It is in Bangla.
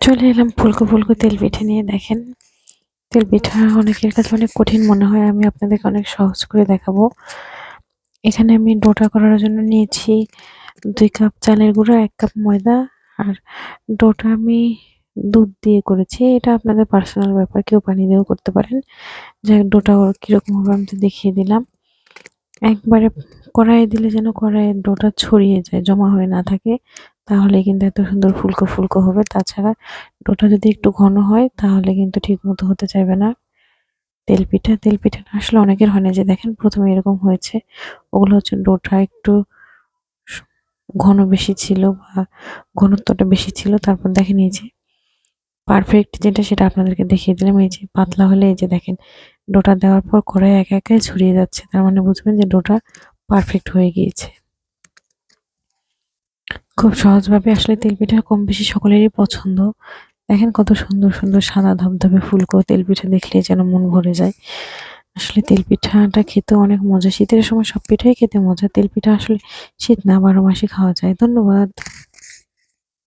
চলে এলাম ফুলকো ফুলকো তেল পিঠে নিয়ে। দেখেন, তেল পিঠা অনেকের কাছে অনেক কঠিন মনে হয়, আমি আপনাদেরকে অনেক সহজ করে দেখাবো। এখানে আমি ডোটা করার জন্য নিয়েছি 2 কাপ চালের গুঁড়া, 1 কাপ ময়দা। আর ডোটা আমি দুধ দিয়ে করেছি, এটা আপনাদের পার্সোনাল ব্যাপার, কেউ পানি দিয়েও করতে পারেন। যাই হোক, ডোটা কিরকম হবে আমি তো দেখিয়ে দিলাম। একবারে কড়াইয়ে দিলে যেন কড়াইয়ের ডোটা ছড়িয়ে যায়, জমা হয়ে না থাকে, তাহলে কিন্তু এত সুন্দর ফুলকো ফুলকো হবে। তাছাড়া ডোটা যদি একটু ঘন হয় তাহলে কিন্তু ঠিক মতো হতে চাইবে না। তেল পিঠাটা আসলে অনেকের হয় না, যে দেখেন প্রথমে এরকম হয়েছে, ওগুলো হচ্ছে ডোটা একটু স- ঘন বেশি ছিল বা ঘনত্বটা বেশি ছিল। তারপর দেখেন এই যে পারফেক্ট যেটা, সেটা আপনাদেরকে দেখিয়ে দিলাম। এই যে পাতলা হলে এই যে দেখেন ডোটা দেওয়ার পর কড়াই একা একাই ছড়িয়ে যাচ্ছে, তার মানে বুঝবেন যে ডোটা পারফেক্ট হয়ে গিয়েছে। খুব সহজভাবে আসলে তেল পিঠা কম বেশি সকলেরই পছন্দ। দেখেন কত সুন্দর সুন্দর সাদা ধবধবে ফুলকো তেল পিঠা, দেখলেই যেন মন ভরে যায়। আসলে তেল পিঠাটা খেতে অনেক মজা, শীতের সময় সব পিঠাই খেতে মজা, তেল পিঠা আসলে শীত না 12 মাসই খাওয়া যায়। ধন্যবাদ।